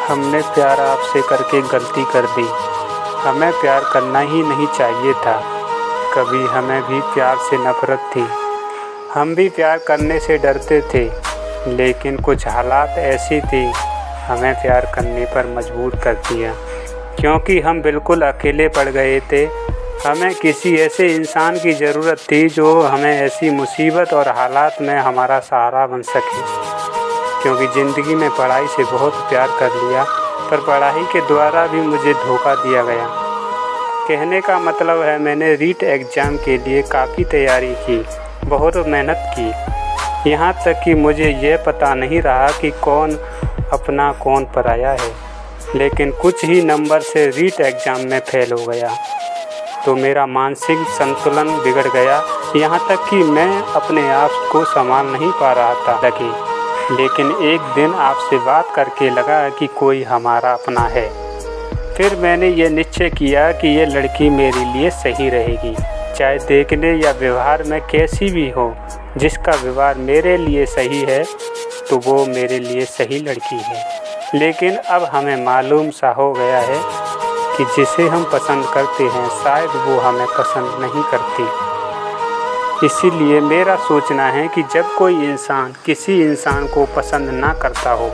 हमने प्यार आपसे करके गलती कर दी। हमें प्यार करना ही नहीं चाहिए था। कभी हमें भी प्यार से नफ़रत थी। हम भी प्यार करने से डरते थे, लेकिन कुछ हालात ऐसी थी हमें प्यार करने पर मजबूर कर दिया, क्योंकि हम बिल्कुल अकेले पड़ गए थे। हमें किसी ऐसे इंसान की ज़रूरत थी जो हमें ऐसी मुसीबत और हालात में हमारा सहारा बन सके। क्योंकि ज़िंदगी में पढ़ाई से बहुत प्यार कर लिया, पर पढ़ाई के द्वारा भी मुझे धोखा दिया गया। कहने का मतलब है, मैंने रीट एग्ज़ाम के लिए काफ़ी तैयारी की, बहुत मेहनत की, यहाँ तक कि मुझे यह पता नहीं रहा कि कौन अपना कौन पराया है। लेकिन कुछ ही नंबर से रीट एग्ज़ाम में फ़ेल हो गया तो मेरा मानसिक संतुलन बिगड़ गया, यहाँ तक कि मैं अपने आप को संभाल नहीं पा रहा था। लेकिन एक दिन आपसे बात करके लगा कि कोई हमारा अपना है। फिर मैंने ये निश्चय किया कि ये लड़की मेरे लिए सही रहेगी, चाहे देखने या व्यवहार में कैसी भी हो। जिसका व्यवहार मेरे लिए सही है तो वो मेरे लिए सही लड़की है। लेकिन अब हमें मालूम सा हो गया है कि जिसे हम पसंद करते हैं शायद वो हमें पसंद नहीं करती। इसीलिए मेरा सोचना है कि जब कोई इंसान किसी इंसान को पसंद ना करता हो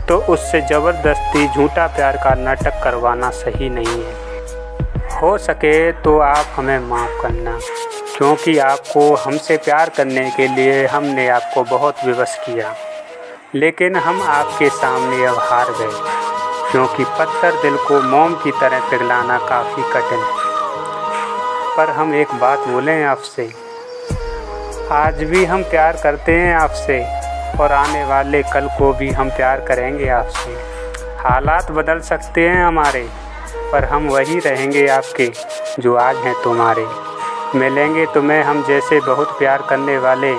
तो उससे ज़बरदस्ती झूठा प्यार का नाटक करवाना सही नहीं है। हो सके तो आप हमें माफ़ करना, क्योंकि आपको हमसे प्यार करने के लिए हमने आपको बहुत विवश किया, लेकिन हम आपके सामने अब हार गए, क्योंकि पत्थर दिल को मोम की तरह पिघलाना काफ़ी कठिन है। पर हम एक बात बोलें आपसे, आज भी हम प्यार करते हैं आपसे और आने वाले कल को भी हम प्यार करेंगे आपसे। हालात बदल सकते हैं हमारे, पर हम वही रहेंगे आपके जो आज हैं तुम्हारे। मिलेंगे तुम्हें हम जैसे बहुत प्यार करने वाले,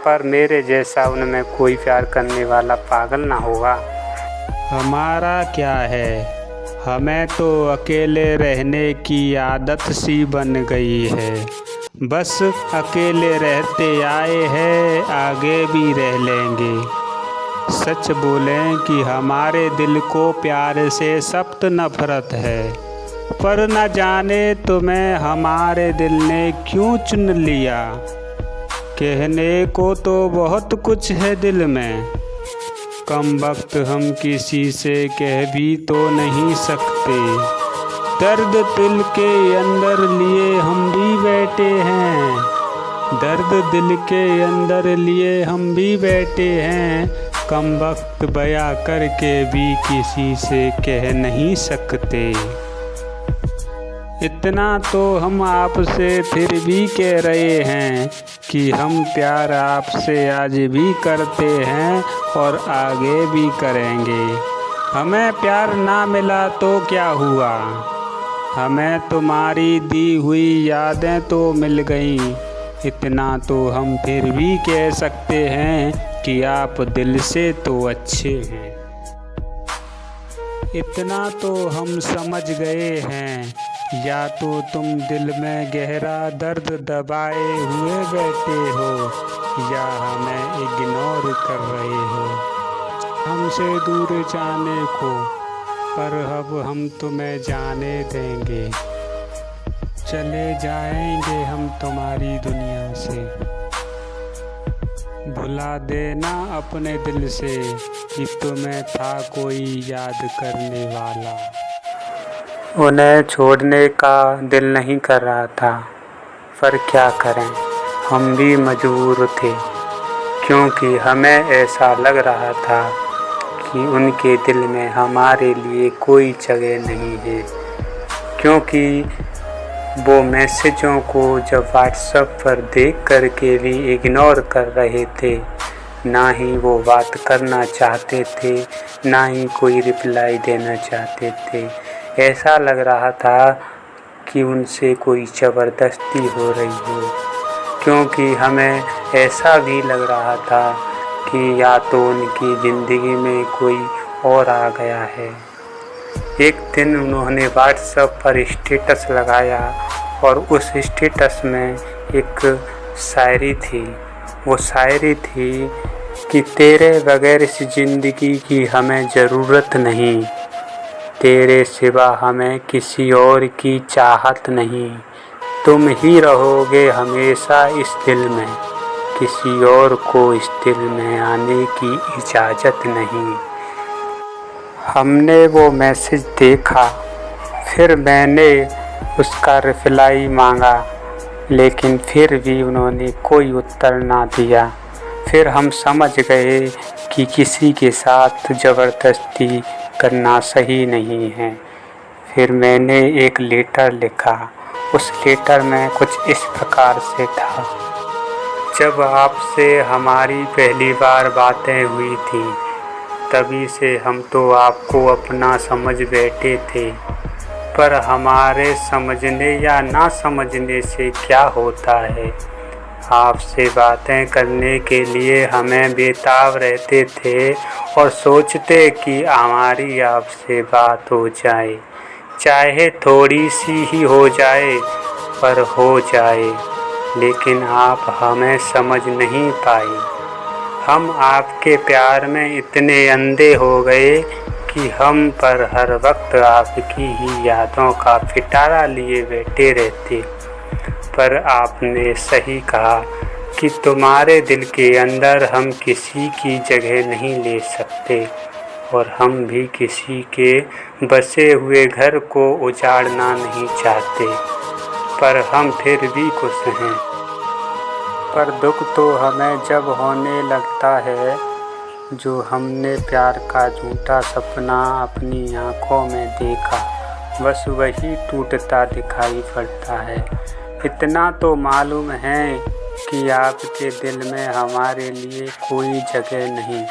पर मेरे जैसा उनमें कोई प्यार करने वाला पागल ना होगा। हमारा क्या है, हमें तो अकेले रहने की आदत सी बन गई है। बस अकेले रहते आए हैं, आगे भी रह लेंगे। सच बोलें कि हमारे दिल को प्यार से सख्त नफ़रत है, पर न जाने तुम्हें हमारे दिल ने क्यों चुन लिया। कहने को तो बहुत कुछ है दिल में, कम वक्त हम किसी से कह भी तो नहीं सकते। दर्द दिल के अंदर लिए हम भी बैठे हैं, दर्द दिल के अंदर लिए हम भी बैठे हैं। कम वक्त बयां करके भी किसी से कह नहीं सकते। इतना तो हम आपसे फिर भी कह रहे हैं कि हम प्यार आपसे आज भी करते हैं और आगे भी करेंगे। हमें प्यार ना मिला तो क्या हुआ, हमें तुम्हारी दी हुई यादें तो मिल गईं। इतना तो हम फिर भी कह सकते हैं कि आप दिल से तो अच्छे हैं। इतना तो हम समझ गए हैं, या तो तुम दिल में गहरा दर्द दबाए हुए बैठे हो, या हमें इग्नोर कर रहे हो हमसे दूर जाने को। पर अब हम तुम्हें जाने देंगे, चले जाएंगे हम तुम्हारी दुनिया से। भुला देना अपने दिल से कि तुम्हें था कोई याद करने वाला। उन्हें छोड़ने का दिल नहीं कर रहा था, पर क्या करें, हम भी मजबूर थे, क्योंकि हमें ऐसा लग रहा था कि उनके दिल में हमारे लिए कोई जगह नहीं है। क्योंकि वो मैसेजों को जब व्हाट्सएप पर देख कर के भी इग्नोर कर रहे थे, ना ही वो बात करना चाहते थे, ना ही कोई रिप्लाई देना चाहते थे। ऐसा लग रहा था कि उनसे कोई ज़बरदस्ती हो रही हो, क्योंकि हमें ऐसा भी लग रहा था कि या तो उनकी ज़िंदगी में कोई और आ गया है। एक दिन उन्होंने व्हाट्सएप पर स्टेटस लगाया और उस स्टेटस में एक शायरी थी। वो शायरी थी कि तेरे बगैर इस ज़िंदगी की हमें ज़रूरत नहीं, तेरे सिवा हमें किसी और की चाहत नहीं। तुम ही रहोगे हमेशा इस दिल में, किसी और को इस दिल में आने की इजाज़त नहीं। हमने वो मैसेज देखा, फिर मैंने उसका रिप्लाई मांगा, लेकिन फिर भी उन्होंने कोई उत्तर ना दिया। फिर हम समझ गए कि किसी के साथ ज़बरदस्ती करना सही नहीं है। फिर मैंने एक लेटर लिखा। उस लेटर में कुछ इस प्रकार से था। जब आपसे हमारी पहली बार बातें हुई थी, तभी से हम तो आपको अपना समझ बैठे थे, पर हमारे समझने या ना समझने से क्या होता है। आपसे बातें करने के लिए हमें बेताब रहते थे और सोचते कि हमारी आपसे बात हो जाए, चाहे थोड़ी सी ही हो जाए, पर हो जाए। लेकिन आप हमें समझ नहीं पाई। हम आपके प्यार में इतने अंधे हो गए कि हम पर हर वक्त आपकी ही यादों का पिटारा लिए बैठे रहते। पर आपने सही कहा कि तुम्हारे दिल के अंदर हम किसी की जगह नहीं ले सकते, और हम भी किसी के बसे हुए घर को उजाड़ना नहीं चाहते, पर हम फिर भी खुश हैं। पर दुख तो हमें जब होने लगता है, जो हमने प्यार का झूठा सपना अपनी आँखों में देखा, बस वही टूटता दिखाई पड़ता है। इतना तो मालूम है कि आपके दिल में हमारे लिए कोई जगह नहीं,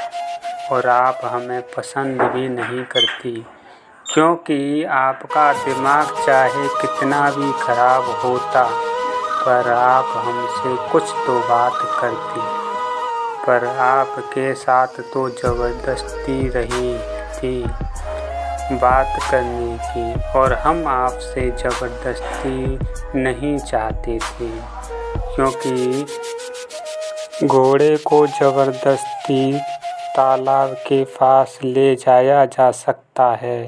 और आप हमें पसंद भी नहीं करती, क्योंकि आपका दिमाग चाहे कितना भी खराब होता, पर आप हमसे कुछ तो बात करती। पर आपके साथ तो ज़बरदस्ती रही थी बात करने की, और हम आपसे ज़बरदस्ती नहीं चाहते थे, क्योंकि घोड़े को ज़बरदस्ती तालाब के पास ले जाया जा सकता है,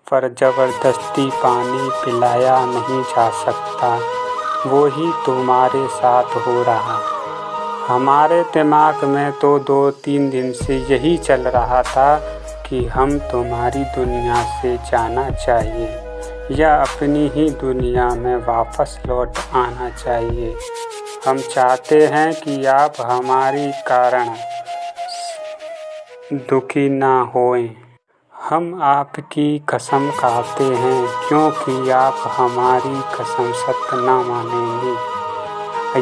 पर ज़बरदस्ती पानी पिलाया नहीं जा सकता। वो ही तुम्हारे साथ हो रहा। हमारे दिमाग में तो 2-3 दिन से यही चल रहा था कि हम तुम्हारी दुनिया से जाना चाहिए या अपनी ही दुनिया में वापस लौट आना चाहिए। हम चाहते हैं कि आप हमारी कारण दुखी ना होएं। हम आपकी कसम खाते हैं, क्योंकि आप हमारी कसम सत्य ना मानेंगे।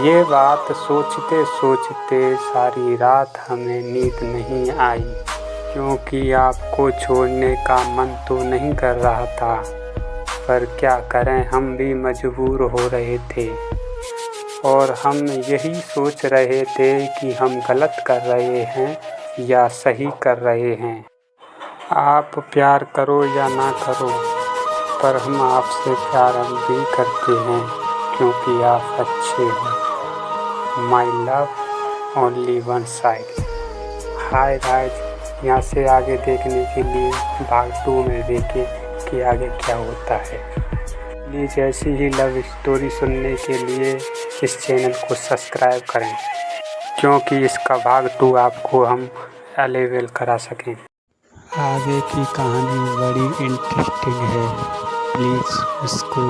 ये बात सोचते सोचते सारी रात हमें नींद नहीं आई, क्योंकि आपको छोड़ने का मन तो नहीं कर रहा था, पर क्या करें, हम भी मजबूर हो रहे थे। और हम यही सोच रहे थे कि हम गलत कर रहे हैं या सही कर रहे हैं। आप प्यार करो या ना करो, पर हम आपसे प्यार अब भी करते हैं, क्योंकि आप अच्छे हो। My love only one side. Hi guys, यहाँ से आगे देखने के लिए भाग 2 में देखें कि आगे क्या होता है। प्लीज़ ऐसी ही लव स्टोरी सुनने के लिए इस चैनल को सब्सक्राइब करें, क्योंकि इसका भाग 2 आपको हम अवेलेबल करा सकें। आगे की कहानी बड़ी इंटरेस्टिंग है, प्लीज़ उसको